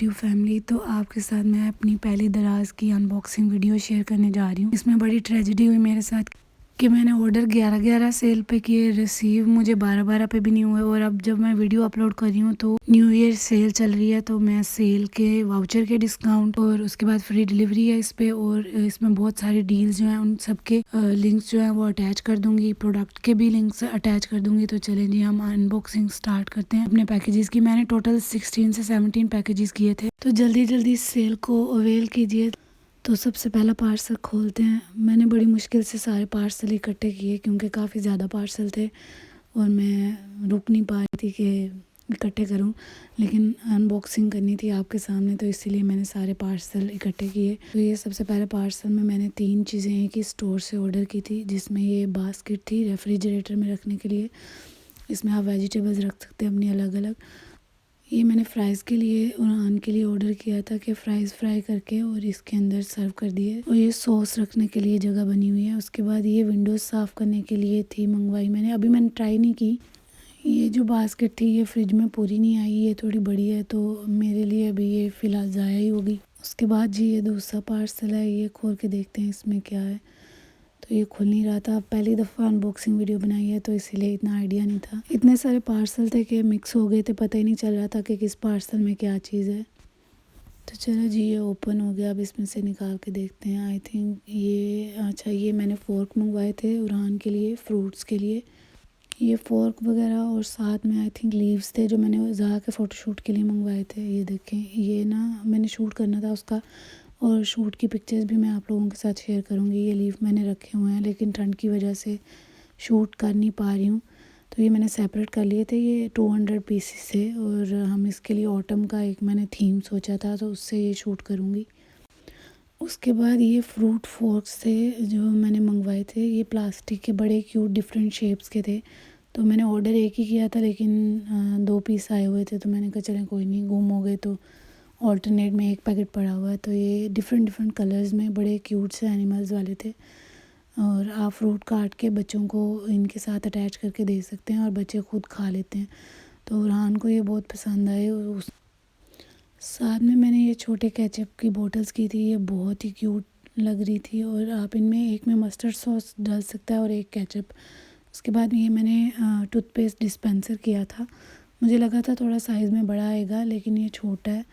YouTube family. तो आपके साथ मैं अपनी पहली दराज़ की अनबॉक्सिंग वीडियो शेयर करने जा रही हूँ। इसमें बड़ी ट्रेजेडी हुई मेरे साथ कि मैंने ऑर्डर 11 सेल पे किए, रिसीव मुझे 12 पे भी नहीं हुए। और अब जब मैं वीडियो अपलोड कर रही हूँ तो न्यू ईयर सेल चल रही है, तो मैं सेल के वाउचर के डिस्काउंट और उसके बाद फ्री डिलीवरी है इस पे, और इसमें बहुत सारी डील्स जो हैं उन सब के लिंक्स जो हैं वो अटैच कर दूंगी, प्रोडक्ट के भी लिंक्स अटैच कर दूंगी। तो चलें जी, हम अनबॉक्सिंग स्टार्ट करते हैं अपने पैकेजेस की। मैंने टोटल 16 से 17 पैकेजेस किए थे, तो जल्दी जल्दी सेल को अवेल कीजिए। तो सबसे पहला पार्सल खोलते हैं। मैंने बड़ी मुश्किल से सारे पार्सल इकट्ठे किए क्योंकि काफ़ी ज़्यादा पार्सल थे और मैं रुक नहीं पा रही थी कि इकट्ठे करूं, लेकिन अनबॉक्सिंग करनी थी आपके सामने, तो इसीलिए मैंने सारे पार्सल इकट्ठे किए। तो ये सबसे पहले पार्सल में मैंने 3 चीज़ें एक ही स्टोर से ऑर्डर की थी, जिसमें ये बास्केट थी रेफ्रिजरेटर में रखने के लिए। इसमें आप वेजिटेबल्स रख सकते हैं अपनी अलग अलग। ये मैंने फ़्राइज़ के लिए और नान के लिए ऑर्डर किया था कि फ़्राइज़ फ्राई करके और इसके अंदर सर्व कर दिए। और ये सॉस रखने के लिए जगह बनी हुई है। उसके बाद ये विंडोज़ साफ़ करने के लिए थी, मंगवाई मैंने, अभी मैंने ट्राई नहीं की। ये जो बास्केट थी ये फ्रिज में पूरी नहीं आई, ये थोड़ी बड़ी है, तो मेरे लिए अभी ये फ़िलहाल ज़ाया ही होगी। उसके बाद जी ये दूसरा पार्सल है, ये खोल के देखते हैं इसमें क्या है। तो ये खुल नहीं रहा था, पहली दफ़ा अनबॉक्सिंग वीडियो बनाई है तो इसीलिए इतना आइडिया नहीं था। इतने सारे पार्सल थे कि मिक्स हो गए थे, पता ही नहीं चल रहा था कि किस पार्सल में क्या चीज़ है। तो चलो जी ये ओपन हो गया, अब इसमें से निकाल के देखते हैं। आई थिंक ये, अच्छा ये मैंने फ़ोर्क मंगवाए थे उरहान के लिए, फ्रूट्स के लिए। ये फ़ोर्क वगैरह और साथ में आई थिंक लीव्स थे जो मैंने ज़हा के फ़ोटोशूट के लिए मंगवाए थे। ये देखें, ये ना मैंने शूट करना था उसका, और शूट की पिक्चर्स भी मैं आप लोगों के साथ शेयर करूँगी। ये लीफ मैंने रखे हुए हैं लेकिन ठंड की वजह से शूट कर नहीं पा रही हूँ, तो ये मैंने सेपरेट कर लिए थे। ये 200 पीसेस थे और हम इसके लिए ऑटम का एक मैंने थीम सोचा था, तो उससे ये शूट करूँगी। उसके बाद ये फ्रूट फोर्क्स थे जो मैंने मंगवाए थे, ये प्लास्टिक के बड़े क्यूट डिफरेंट शेप्स के थे। तो मैंने ऑर्डर एक ही किया था लेकिन 2 पीस आए हुए थे, तो मैंने कहा चलें कोई नहीं, गुम हो गए तो ऑल्टरनेट में एक पैकेट पड़ा हुआ है। तो ये डिफरेंट कलर्स में बड़े क्यूट से एनिमल्स वाले थे, और आप फ्रूट काट के बच्चों को इनके साथ अटैच करके दे सकते हैं और बच्चे खुद खा लेते हैं। तो उरहान को ये बहुत पसंद आए। उस साथ में मैंने ये छोटे केचप की बोतल्स की थी, ये बहुत ही क्यूट लग रही थी, और आप इनमें एक में मस्टर्ड सॉस डाल सकता है और एक केचप। उसके बाद ये मैंने टूथपेस्ट डिस्पेंसर किया था, मुझे लगा था थोड़ा साइज़ में बड़ा आएगा लेकिन ये छोटा है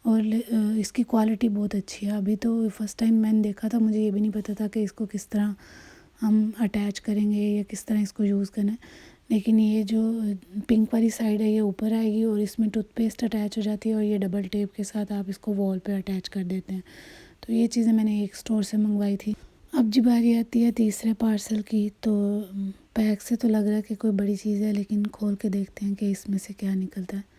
और इसकी क्वालिटी बहुत अच्छी है। अभी तो फ़र्स्ट टाइम मैंने देखा था, मुझे ये भी नहीं पता था कि इसको किस तरह हम अटैच करेंगे या किस तरह इसको यूज़ करना है। लेकिन ये जो पिंक वाली साइड है ये ऊपर आएगी और इसमें टूथपेस्ट अटैच हो जाती है, और ये डबल टेप के साथ आप इसको वॉल पे अटैच कर देते हैं। तो ये चीज़ें मैंने एक स्टोर से मंगवाई थी। अब जी बारी आती है तीसरे पार्सल की। तो पैक से तो लग रहा है कि कोई बड़ी चीज़ है, लेकिन खोल के देखते हैं कि इसमें से क्या निकलता है।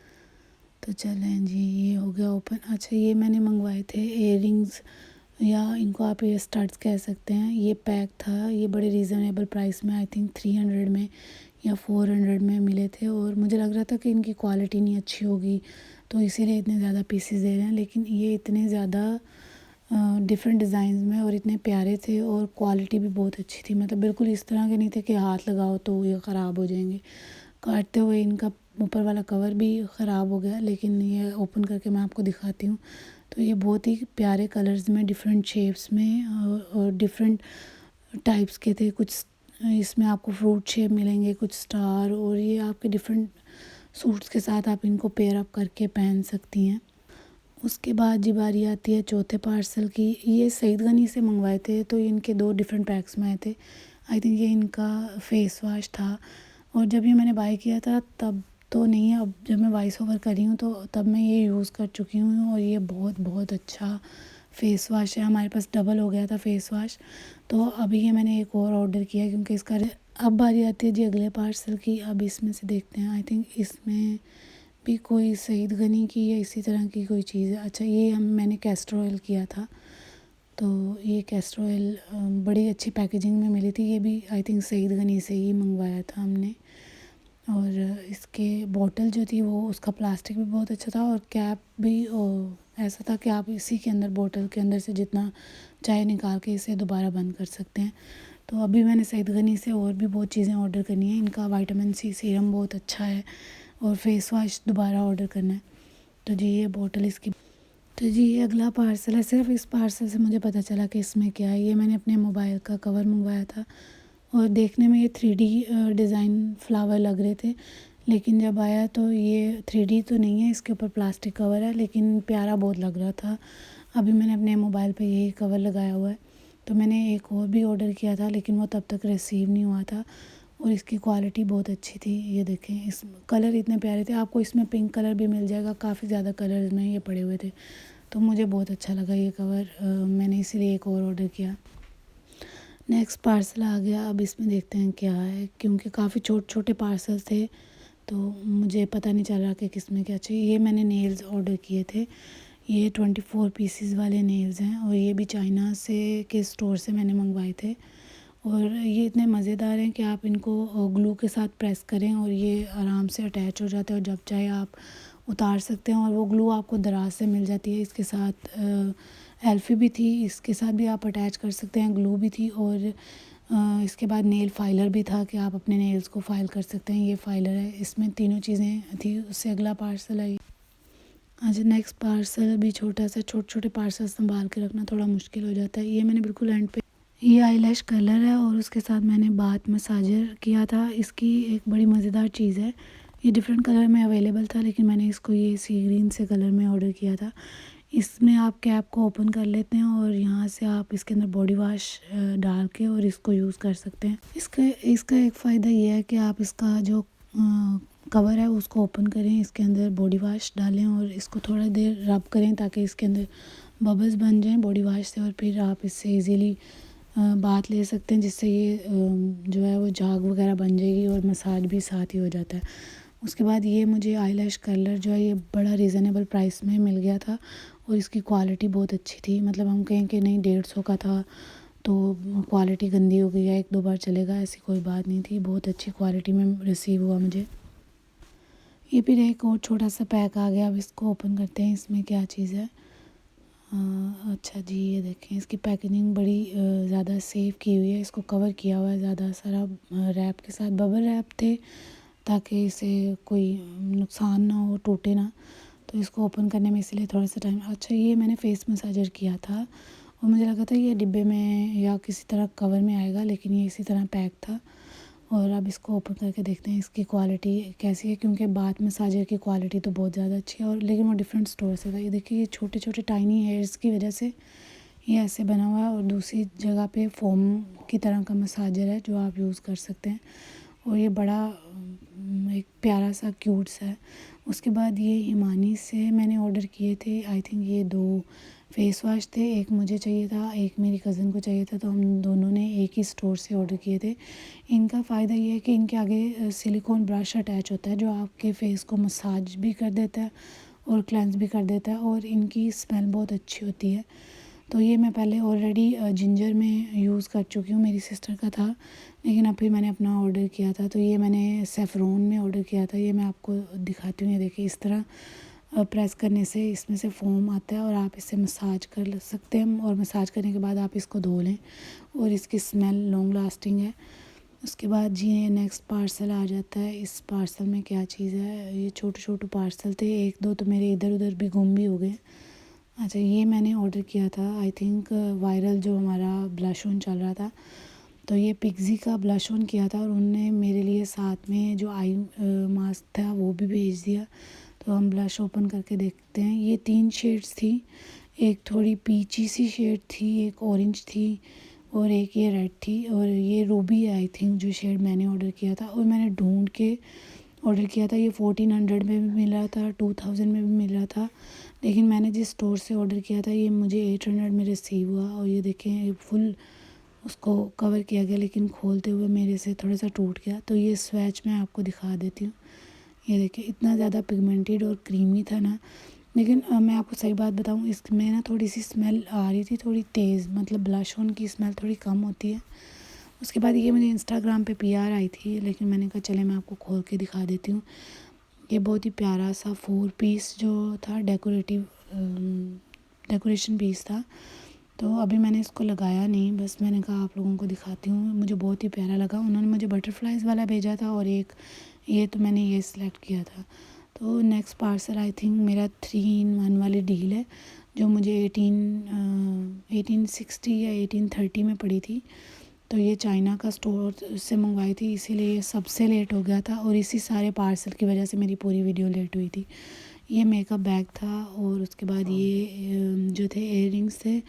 तो चलें जी, ये हो गया ओपन। अच्छा ये मैंने मंगवाए थे इयररिंग्स, या इनको आप ईयर स्टड्स कह सकते हैं। ये पैक था, ये बड़े रीज़नेबल प्राइस में, आई थिंक 300 में या 400 में मिले थे, और मुझे लग रहा था कि इनकी क्वालिटी नहीं अच्छी होगी तो इसीलिए इतने ज़्यादा पीसेस दे रहे हैं। लेकिन ये इतने ज़्यादा डिफरेंट डिज़ाइन में और इतने प्यारे थे, और क्वालिटी भी बहुत अच्छी थी। मतलब बिल्कुल इस तरह के नहीं थे कि हाथ लगाओ तो ये ख़राब हो जाएंगे। काटते हुए इनका ऊपर वाला कवर भी ख़राब हो गया, लेकिन ये ओपन करके मैं आपको दिखाती हूँ। तो ये बहुत ही प्यारे कलर्स में, डिफरेंट शेप्स में और डिफरेंट टाइप्स के थे। कुछ इसमें आपको फ्रूट शेप मिलेंगे, कुछ स्टार, और ये आपके डिफरेंट सूट्स के साथ आप इनको पेयर अप करके पहन सकती हैं। उसके बाद जी बारी आती है चौथे पार्सल की। ये सईद गनी से मंगवाए थे, तो इनके 2 डिफरेंट पैक्स में आए थे। आई थिंक ये इनका फेस वाश था, और जब ये मैंने बाय किया था तब तो नहीं है, अब जब मैं वॉइस ओवर कर रही हूँ तो तब मैं ये यूज़ कर चुकी हूँ, और ये बहुत अच्छा फ़ेस वाश है। हमारे पास डबल हो गया था फ़ेस वाश, तो अभी ये मैंने एक और ऑर्डर किया क्योंकि इसका अब बारी आती है जी अगले पार्सल की। अब इसमें से देखते हैं, आई थिंक इसमें भी कोई सईद गनी की या इसी तरह की कोई चीज़ है। अच्छा ये मैंने कैस्टर ऑयल किया था, तो ये कैस्टर ऑयल बड़ी अच्छी पैकेजिंग में मिली थी। ये भी आई थिंक सईद गनी से ही मंगवाया था हमने, और इसके बॉटल जो थी वो, उसका प्लास्टिक भी बहुत अच्छा था, और कैप भी ऐसा था कि आप इसी के अंदर, बोतल के अंदर से जितना चाय निकाल के इसे दोबारा बंद कर सकते हैं। तो अभी मैंने सईद गनी से और भी बहुत चीज़ें ऑर्डर करनी है। इनका विटामिन सी सीरम बहुत अच्छा है, और फेस वाश दोबारा ऑर्डर करना है। तो जी ये बॉटल इसकी तो जी ये अगला पार्सल है। सिर्फ इस पार्सल से मुझे पता चला कि इसमें क्या है। ये मैंने अपने मोबाइल का कवर मंगवाया था और देखने में ये 3D डिज़ाइन फ्लावर लग रहे थे, लेकिन जब आया तो ये 3D तो नहीं है, इसके ऊपर प्लास्टिक कवर है, लेकिन प्यारा बहुत लग रहा था। अभी मैंने अपने मोबाइल पे यही कवर लगाया हुआ है। तो मैंने एक और भी ऑर्डर किया था, लेकिन वो तब तक रिसीव नहीं हुआ था और इसकी क्वालिटी बहुत अच्छी थी। ये देखें, इस कलर इतने प्यारे थे। आपको इसमें पिंक कलर भी मिल जाएगा, काफ़ी ज़्यादा कलर्स में ये पड़े हुए थे। तो मुझे बहुत अच्छा लगा ये कवर, मैंने इसीलिए एक और ऑर्डर किया। नेक्स्ट पार्सल आ गया। अब इसमें देखते हैं क्या है, क्योंकि काफ़ी छोटे छोटे पार्सल थे तो मुझे पता नहीं चल रहा कि किस में क्या चाहिए। ये मैंने नेल्स ऑर्डर किए थे। ये 24 पीसीस वाले नेल्स हैं और ये भी चाइना से के स्टोर से मैंने मंगवाए थे। और ये इतने मज़ेदार हैं कि आप इनको ग्लू के साथ प्रेस करें और ये आराम से अटैच हो जाते हैं और जब चाहे आप उतार सकते हैं। और वो ग्लू आपको दराज से मिल जाती है। इसके साथ एल्फ़ी भी थी, इसके साथ भी आप अटैच कर सकते हैं, ग्लू भी थी और इसके बाद नेल फाइलर भी था कि आप अपने नेल्स को फाइल कर सकते हैं। ये फाइलर है, इसमें तीनों चीज़ें थी। उससे अगला पार्सल है। अच्छा, नेक्स्ट पार्सल भी छोटा सा। छोटे छोटे पार्सल संभाल के रखना थोड़ा मुश्किल हो जाता है। ये मैंने बिल्कुल एंड पे, ये आईलैश कलर है और उसके साथ मैंने बाथ मसाजर किया था। इसकी एक बड़ी मज़ेदार चीज़ है, ये डिफरेंट कलर में अवेलेबल था, लेकिन मैंने इसको ये सी ग्रीन से कलर में ऑर्डर किया था। इसमें आप कैप को ओपन कर लेते हैं और यहाँ से आप इसके अंदर बॉडी वॉश डाल के और इसको यूज़ कर सकते हैं। इसका इसका एक फ़ायदा ये है कि आप इसका जो कवर है उसको ओपन करें, इसके अंदर बॉडी वॉश डालें और इसको थोड़ा देर रब करें ताकि इसके अंदर बबल्स बन जाएं बॉडी वॉश से, और फिर आप इससे इजीली बाथ ले सकते हैं, जिससे ये जो है वो झाग वगैरह बन जाएगी और मसाज भी साथ ही हो जाता है। उसके बाद ये मुझे आईलैश कलर जो है ये बड़ा रीज़नेबल प्राइस में मिल गया था और इसकी क्वालिटी बहुत अच्छी थी। मतलब हम कहें कि नहीं 150 का था तो क्वालिटी गंदी हो गई है, 1-2 बार चलेगा, ऐसी कोई बात नहीं थी। बहुत अच्छी क्वालिटी में रिसीव हुआ मुझे। ये फिर एक और छोटा सा पैक आ गया। अब इसको ओपन करते हैं, इसमें क्या चीज़ है। अच्छा जी, ये देखें, इसकी पैकेजिंग बड़ी ज़्यादा सेफ की हुई है। इसको कवर किया हुआ है ज़्यादा सारा रैप के साथ। बबल रैप थे ताकि इसे कोई नुकसान ना हो, टूटे ना। तो इसको ओपन करने में इसलिए थोड़ा सा टाइम। अच्छा, ये मैंने फेस मसाजर किया था और मुझे लगा था ये डिब्बे में या किसी तरह कवर में आएगा, लेकिन ये इसी तरह पैक था। और अब इसको ओपन करके देखते हैं इसकी क्वालिटी कैसी है, क्योंकि बाथ मसाजर की क्वालिटी तो बहुत ज़्यादा अच्छी है और लेकिन वो डिफरेंट स्टोर से था। ये देखिए, ये छोटे छोटे टाइनी हेयर्स की वजह से ये ऐसे बना हुआ है और दूसरी जगह पे फोम की तरह का मसाजर है जो आप यूज़ कर सकते हैं। और ये बड़ा एक प्यारा सा क्यूट सा है। उसके बाद ये हिमानी से मैंने ऑर्डर किए थे, आई थिंक ये 2 फेस वॉश थे। एक मुझे चाहिए था, एक मेरी कज़न को चाहिए था, तो हम दोनों ने एक ही स्टोर से ऑर्डर किए थे। इनका फ़ायदा ये है कि इनके आगे सिलिकॉन ब्रश अटैच होता है जो आपके फेस को मसाज भी कर देता है और क्लेंस भी कर देता है और इनकी स्मेल बहुत अच्छी होती है। तो ये मैं पहले ऑलरेडी जिंजर में यूज़ कर चुकी हूँ, मेरी सिस्टर का था, लेकिन अब फिर मैंने अपना ऑर्डर किया था। तो ये मैंने सेफ्रॉन में ऑर्डर किया था। ये मैं आपको दिखाती हूँ। ये देखिए, इस तरह प्रेस करने से इसमें से फ़ोम आता है और आप इससे मसाज कर सकते हैं और मसाज करने के बाद आप इसको धो लें और इसकी स्मेल लॉन्ग लास्टिंग है। उसके बाद जी ये नेक्स्ट पार्सल आ जाता है। इस पार्सल में क्या चीज़ है, ये छोटे छोटे पार्सल थे, 1-2 तो मेरे इधर उधर भी गुम भी हो गए। अच्छा, ये मैंने ऑर्डर किया था, आई थिंक वायरल जो हमारा ब्लश ऑन चल रहा था, तो ये पिक्सी का ब्लश ऑन किया था और उनने मेरे लिए साथ में जो आई मास्क था वो भी भेज दिया। तो हम ब्लश ओपन करके देखते हैं। ये 3 शेड्स थी, एक थोड़ी पीची सी शेड थी, एक ऑरेंज थी और एक ये रेड थी और ये रूबी है आई थिंक जो शेड मैंने ऑर्डर किया था। और मैंने ढूंढ के ऑर्डर किया था। ये 1400 में भी मिल रहा था, 2000 में भी मिल रहा था, लेकिन मैंने जिस स्टोर से ऑर्डर किया था ये मुझे 800 में रिसीव हुआ। और ये देखें, ये फुल उसको कवर किया गया, लेकिन खोलते हुए मेरे से थोड़ा सा टूट गया। तो ये स्वैच मैं आपको दिखा देती हूँ। ये देखिए, इतना ज़्यादा पिगमेंटेड और क्रीमी था ना, लेकिन मैं आपको सही बात बताऊँ, इसमें ना थोड़ी सी स्मेल आ रही थी, थोड़ी तेज़, मतलब ब्लश ऑन की स्मेल थोड़ी कम होती है। उसके बाद ये मुझे इंस्टाग्राम पे पीआर आई थी, लेकिन मैंने कहा चले मैं आपको खोल के दिखा देती हूँ। ये बहुत ही प्यारा सा 4 पीस जो था, डेकोरेशन पीस था। तो अभी मैंने इसको लगाया नहीं, बस मैंने कहा आप लोगों को दिखाती हूँ। मुझे बहुत ही प्यारा लगा। उन्होंने मुझे बटरफ्लाइज़ वाला भेजा था और एक ये, तो मैंने ये सिलेक्ट किया था। तो नेक्स्ट पार्सल आई थिंक मेरा 3 in 1 वाली डील है। जो मुझे 1860 या 1830 में पड़ी थी। तो ये चाइना का स्टोर से मंगवाई थी, इसीलिए ये सबसे लेट हो गया था और इसी सारे पार्सल की वजह से मेरी पूरी वीडियो लेट हुई थी। ये मेकअप बैग था और उसके बाद ये जो थे इयररिंग्स थे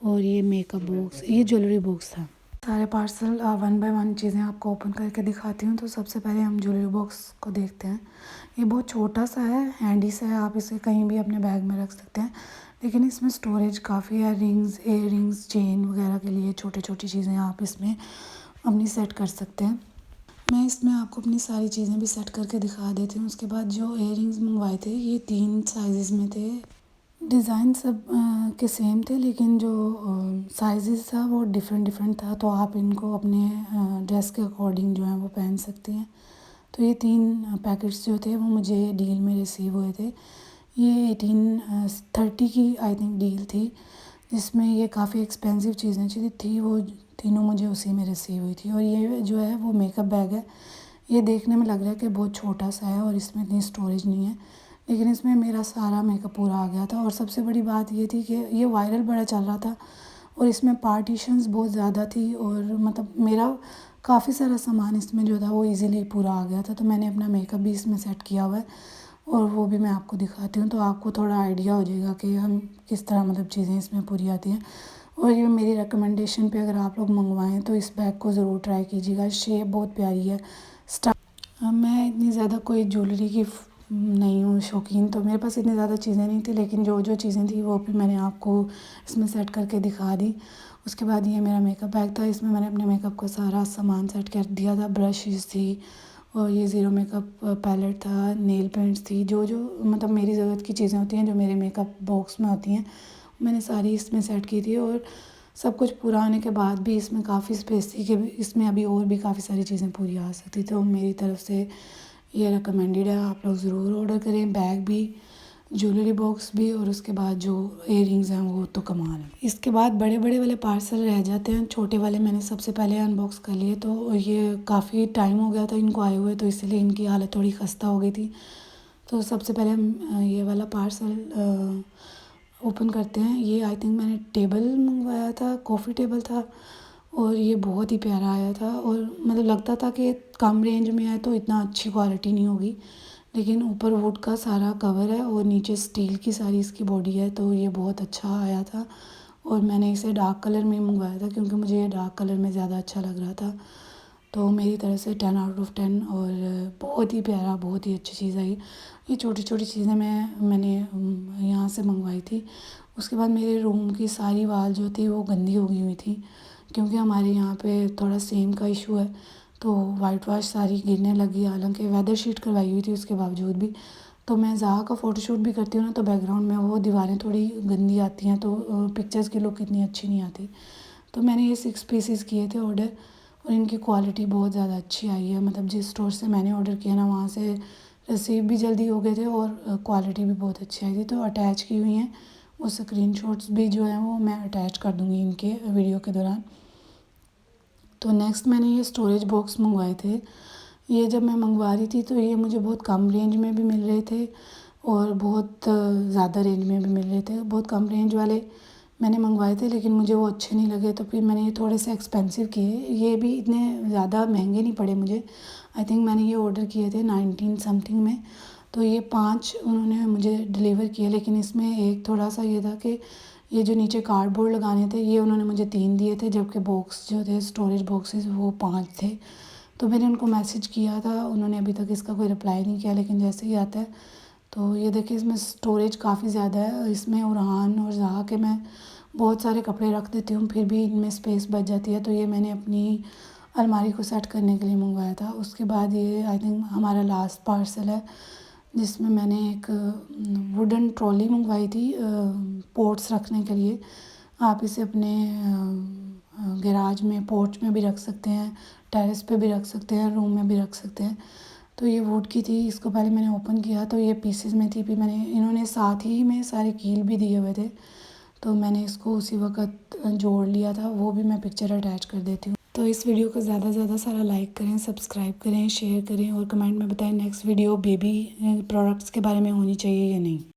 और ये मेकअप बॉक्स, ये ज्वेलरी बॉक्स था। सारे पार्सल वन बाय वन चीज़ें आपको ओपन करके दिखाती हूँ। तो सबसे पहले हम ज्वेलरी बॉक्स को देखते हैं। ये बहुत छोटा सा है, हैंडी सा है, आप इसे कहीं भी अपने बैग में रख सकते हैं, लेकिन इसमें स्टोरेज काफ़ी है। रिंग्स, इयररिंग्स, चेन वगैरह के लिए छोटी छोटी चीज़ें आप इसमें अपनी सेट कर सकते हैं। मैं इसमें आपको अपनी सारी चीज़ें भी सेट करके दिखा देती हूँ। उसके बाद जो इयररिंग्स मंगवाए थे ये 3 साइज़ में थे। डिज़ाइन सब के सेम थे, लेकिन जो साइज़ था वो डिफरेंट था। तो आप इनको अपने ड्रेस के अकॉर्डिंग जो है वो पहन सकती हैं। तो ये 3 पैकेट्स जो थे वो मुझे डील में रिसीव हुए थे। ये 1830 की आई थिंक डील थी, जिसमें ये काफ़ी एक्सपेंसिव चीज़ें थी, वो तीनों मुझे उसी में रिसीव हुई थी। और ये जो है वो मेकअप बैग है। ये देखने में लग रहा है कि बहुत छोटा सा है और इसमें इतनी स्टोरेज नहीं है, लेकिन इसमें मेरा सारा मेकअप पूरा आ गया था। और सबसे बड़ी बात ये थी कि ये वायरल बड़ा चल रहा था और इसमें पार्टीशंस बहुत ज़्यादा थी और मतलब मेरा काफ़ी सारा सामान इसमें जो था वो इजीली पूरा आ गया था। तो मैंने अपना मेकअप भी इसमें सेट किया हुआ है और वो भी मैं आपको दिखाती हूँ, तो आपको थोड़ा आइडिया हो जाएगा कि हम किस तरह मतलब चीज़ें इसमें पूरी आती हैं। और ये मेरी रिकमेंडेशन पे अगर आप लोग मंगवाएं तो इस बैग को ज़रूर ट्राई कीजिएगा। शेप बहुत प्यारी है। मैं इतनी ज़्यादा कोई ज्वेलरी की नहीं हूँ शौकीन, तो मेरे पास इतनी ज़्यादा चीज़ें नहीं थी, लेकिन जो जो चीज़ें थी वो भी मैंने आपको इसमें सेट करके दिखा दी। उसके बाद ये मेरा मेकअप बैग था, इसमें मैंने अपने मेकअप का सारा सामान सेट कर दिया था। ब्रशेस थी और ये ज़ीरो मेकअप पैलेट था, नेल पेंट्स थी, जो जो मतलब मेरी ज़रूरत की चीज़ें होती हैं जो मेरे मेकअप बॉक्स में होती हैं, मैंने सारी इसमें सेट की थी। और सब कुछ पूरा होने के बाद भी इसमें काफ़ी स्पेस थी कि इसमें अभी और भी काफ़ी सारी चीज़ें पूरी आ सकती। तो मेरी तरफ से ये रिकमेंडेड है, आप लोग ज़रूर ऑर्डर करें। बैग भी, ज्वेलरी बॉक्स भी, और उसके बाद जो इयररिंग्स हैं वो तो कमाल है। इसके बाद बड़े बड़े वाले पार्सल रह जाते हैं, छोटे वाले मैंने सबसे पहले अनबॉक्स कर लिए। तो ये काफ़ी टाइम हो गया था इनको आए हुए, तो इसलिए इनकी हालत थोड़ी खस्ता हो गई थी। तो सबसे पहले हम ये वाला पार्सल ओपन करते हैं। ये आई थिंक मैंने टेबल मंगवाया था, कॉफ़ी टेबल था, और ये बहुत ही प्यारा आया था। और मतलब लगता था कि कम रेंज में है तो इतना अच्छी क्वालिटी नहीं होगी, लेकिन ऊपर वुड का सारा कवर है और नीचे स्टील की सारी इसकी बॉडी है, तो ये बहुत अच्छा आया था। और मैंने इसे डार्क कलर में मंगवाया था क्योंकि मुझे ये डार्क कलर में ज़्यादा अच्छा लग रहा था। तो मेरी तरफ से 10 आउट ऑफ 10, और बहुत ही प्यारा, बहुत ही अच्छी चीज़ आई। ये छोटी छोटी चीज़ें मैंने यहाँ से मंगवाई थी। उसके बाद मेरे रूम की सारी वाल जो थी वो गंदी हो गई हुई थी, क्योंकि हमारे यहाँ पे थोड़ा सेम का इशू है, तो वाइट वाश सारी गिरने लगी। हालांकि वेदर शीट करवाई हुई थी उसके बावजूद भी। तो मैं ज़हा का फ़ोटोशूट भी करती हूँ ना, तो बैकग्राउंड में वो दीवारें थोड़ी गंदी आती हैं, तो पिक्चर्स की लुक इतनी अच्छी नहीं आती। तो मैंने ये 6 पीसेस किए थे ऑर्डर, और इनकी क्वालिटी बहुत ज़्यादा अच्छी आई है। मतलब जिस स्टोर से मैंने ऑर्डर किया ना, वहाँ से रिसीव भी जल्दी हो गए थे और क्वालिटी भी बहुत अच्छी आई थी। तो अटैच की हुई हैं वो स्क्रीनशॉट्स भी जो हैं वो मैं अटैच कर दूँगी इनके वीडियो के दौरान। तो नेक्स्ट मैंने ये स्टोरेज बॉक्स मंगवाए थे। ये जब मैं मंगवा रही थी तो ये मुझे बहुत कम रेंज में भी मिल रहे थे और बहुत ज़्यादा रेंज में भी मिल रहे थे। बहुत कम रेंज वाले मैंने मंगवाए थे, लेकिन मुझे वो अच्छे नहीं लगे, तो फिर मैंने ये थोड़े से एक्सपेंसिव किए। ये भी इतने ज़्यादा महंगे नहीं पड़े मुझे। आई थिंक मैंने ये ऑर्डर किए थे 19 समथिंग में। तो ये 5 उन्होंने मुझे डिलीवर किए, लेकिन इसमें एक थोड़ा सा ये था कि ये जो नीचे कार्डबोर्ड लगाने थे ये उन्होंने मुझे 3 दिए थे, जबकि बॉक्स जो थे स्टोरेज बॉक्सेस वो 5 थे। तो मैंने उनको मैसेज किया था, उन्होंने अभी तक इसका कोई रिप्लाई नहीं किया, लेकिन जैसे ही आता है तो ये देखिए इसमें स्टोरेज काफ़ी ज़्यादा है। इसमें उरहान और ज़हा के मैं बहुत सारे कपड़े रख देती हूँ, फिर भी इनमें स्पेस बच जाती है। तो ये मैंने अपनी अलमारी को सेट करने के लिए मंगवाया था। उसके बाद ये आई थिंक हमारा लास्ट पार्सल है, जिसमें मैंने एक वुडन ट्रॉली मंगवाई थी पॉट्स रखने के लिए। आप इसे अपने गैराज में, पोर्च में भी रख सकते हैं, टेरेस पे भी रख सकते हैं, रूम में भी रख सकते हैं। तो ये वुड की थी। इसको पहले मैंने ओपन किया तो ये पीसेस में थी, फिर मैंने इन्होंने साथ ही में सारे कील भी दिए हुए थे, तो मैंने इसको उसी वक्त जोड़ लिया था। वो भी मैं पिक्चर अटैच कर देती हूँ। तो इस वीडियो को ज़्यादा से ज़्यादा सारा लाइक करें, सब्सक्राइब करें, शेयर करें, और कमेंट में बताएं नेक्स्ट वीडियो बेबी प्रोडक्ट्स के बारे में होनी चाहिए या नहीं।